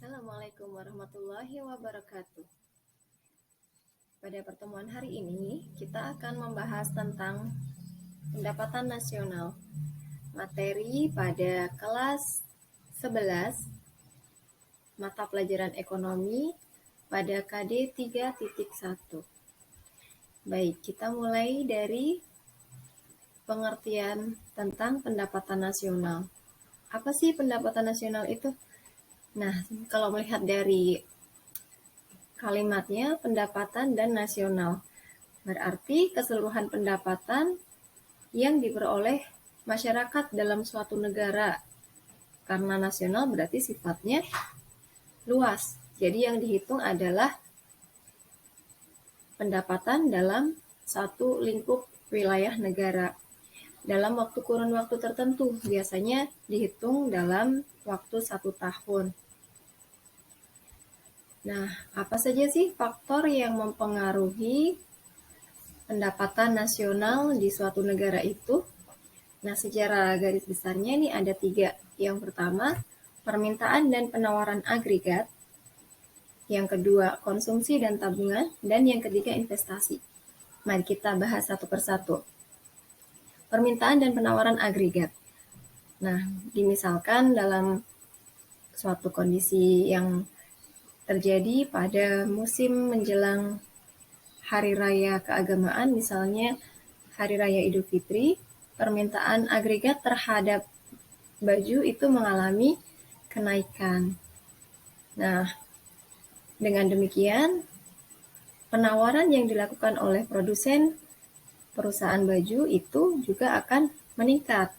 Assalamualaikum warahmatullahi wabarakatuh. Pada pertemuan hari ini, kita akan membahas tentang pendapatan nasional. Materi pada kelas 11, mata pelajaran ekonomi pada KD 3.1. Baik, kita mulai dari pengertian tentang pendapatan nasional. Apa sih pendapatan nasional itu? Nah, kalau melihat dari kalimatnya pendapatan dan nasional, berarti keseluruhan pendapatan yang diperoleh masyarakat dalam suatu negara. Karena nasional berarti sifatnya luas. Jadi yang dihitung adalah pendapatan dalam satu lingkup wilayah negara. Dalam kurun waktu tertentu, biasanya dihitung dalam waktu 1 tahun. Nah, apa saja sih faktor yang mempengaruhi pendapatan nasional di suatu negara itu? Nah, secara garis besarnya ini ada 3. Yang pertama, permintaan dan penawaran agregat. Yang kedua, konsumsi dan tabungan. Dan yang ketiga, investasi. Mari kita bahas satu persatu. Permintaan dan penawaran agregat. Nah, dimisalkan dalam suatu kondisi yang terjadi pada musim menjelang Hari Raya keagamaan, misalnya Hari Raya Idul Fitri, permintaan agregat terhadap baju itu mengalami kenaikan. Nah, dengan demikian, penawaran yang dilakukan oleh produsen perusahaan baju itu juga akan meningkat.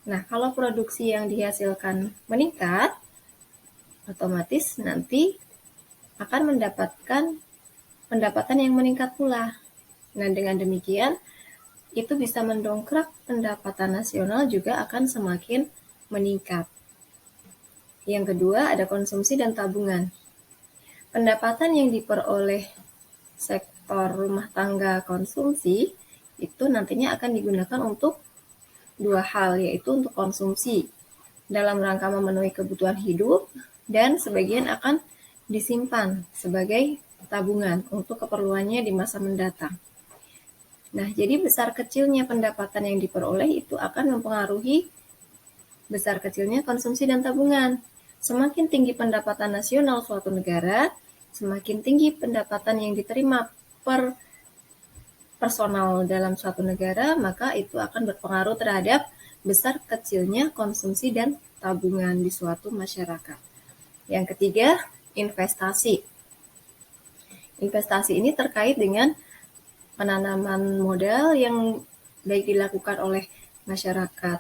Nah, kalau produksi yang dihasilkan meningkat, otomatis nanti akan mendapatkan pendapatan yang meningkat pula. Nah, dengan demikian, itu bisa mendongkrak pendapatan nasional juga akan semakin meningkat. Yang kedua, ada konsumsi dan tabungan. Pendapatan yang diperoleh sektor rumah tangga konsumsi itu nantinya akan digunakan untuk 2 hal, yaitu untuk konsumsi dalam rangka memenuhi kebutuhan hidup, dan sebagian akan disimpan sebagai tabungan untuk keperluannya di masa mendatang. Nah, jadi besar kecilnya pendapatan yang diperoleh itu akan mempengaruhi besar kecilnya konsumsi dan tabungan. Semakin tinggi pendapatan nasional suatu negara, semakin tinggi pendapatan yang diterima per personal dalam suatu negara, maka itu akan berpengaruh terhadap besar kecilnya konsumsi dan tabungan di suatu masyarakat. Yang ketiga, investasi. Investasi ini terkait dengan penanaman modal yang baik dilakukan oleh masyarakat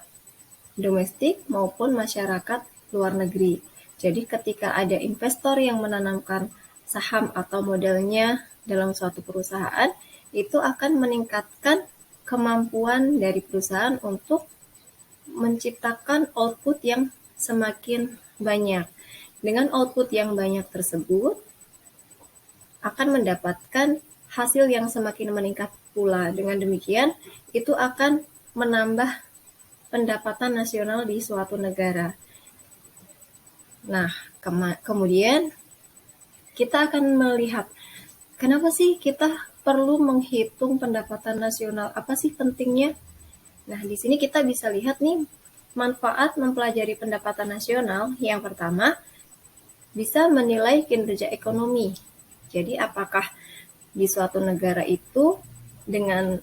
domestik maupun masyarakat luar negeri. Jadi ketika ada investor yang menanamkan saham atau modalnya dalam suatu perusahaan, itu akan meningkatkan kemampuan dari perusahaan untuk menciptakan output yang semakin banyak. Dengan output yang banyak tersebut, akan mendapatkan hasil yang semakin meningkat pula. Dengan demikian, itu akan menambah pendapatan nasional di suatu negara. Nah, kemudian kita akan melihat kenapa sih kita perlu menghitung pendapatan nasional? Apa sih pentingnya? Nah, di sini kita bisa lihat nih manfaat mempelajari pendapatan nasional. Yang pertama, bisa menilai kinerja ekonomi. Jadi, apakah di suatu negara itu dengan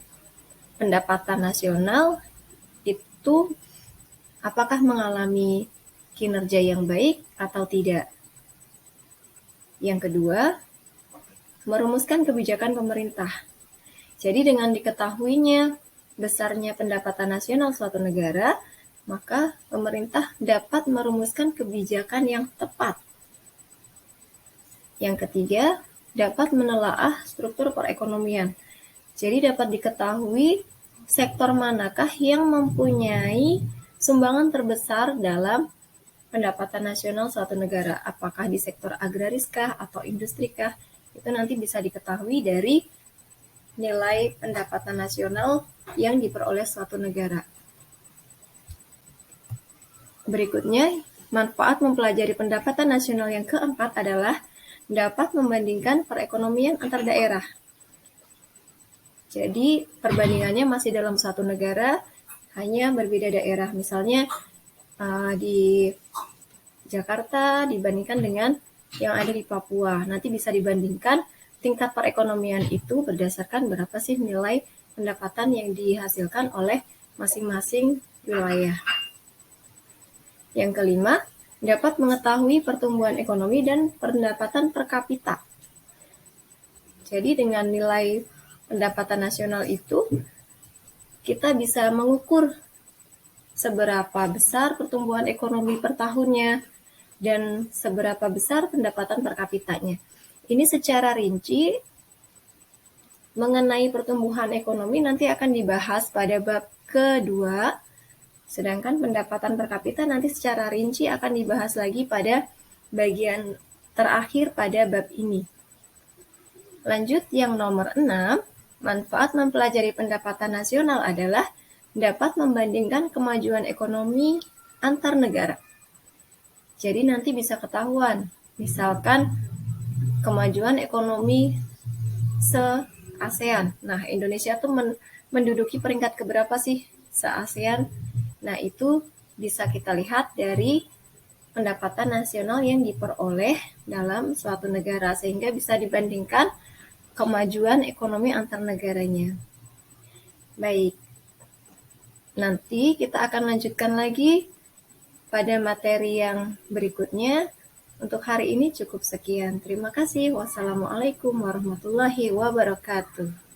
pendapatan nasional itu apakah mengalami kinerja yang baik atau tidak? Yang kedua, merumuskan kebijakan pemerintah. Jadi dengan diketahuinya besarnya pendapatan nasional suatu negara, maka pemerintah dapat merumuskan kebijakan yang tepat. Yang ketiga, dapat menelaah struktur perekonomian. Jadi dapat diketahui sektor manakah yang mempunyai sumbangan terbesar dalam pendapatan nasional suatu negara. Apakah di sektor agrariskah atau industrikah? Itu nanti bisa diketahui dari nilai pendapatan nasional yang diperoleh suatu negara. Berikutnya, Manfaat mempelajari pendapatan nasional yang keempat adalah dapat membandingkan perekonomian antar daerah. Jadi perbandingannya masih dalam satu negara, hanya berbeda daerah. Misalnya di Jakarta dibandingkan dengan yang ada di Papua. Nanti bisa dibandingkan tingkat perekonomian itu berdasarkan berapa sih nilai pendapatan yang dihasilkan oleh masing-masing wilayah. Yang kelima, dapat mengetahui pertumbuhan ekonomi dan pendapatan per kapita. Jadi dengan nilai pendapatan nasional itu, kita bisa mengukur seberapa besar pertumbuhan ekonomi per tahunnya dan seberapa besar pendapatan per kapitanya. Ini secara rinci mengenai pertumbuhan ekonomi nanti akan dibahas pada bab kedua, sedangkan pendapatan per kapita nanti secara rinci akan dibahas lagi pada bagian terakhir pada bab ini. Lanjut yang nomor 6, manfaat mempelajari pendapatan nasional adalah dapat membandingkan kemajuan ekonomi antar negara. Jadi nanti bisa ketahuan, misalkan kemajuan ekonomi se-ASEAN. Nah, Indonesia tuh menduduki peringkat keberapa sih se-ASEAN? Nah, itu bisa kita lihat dari pendapatan nasional yang diperoleh dalam suatu negara, sehingga bisa dibandingkan kemajuan ekonomi antar negaranya. Baik, nanti kita akan lanjutkan lagi pada materi yang berikutnya. Untuk hari ini cukup sekian. Terima kasih. Wassalamualaikum warahmatullahi wabarakatuh.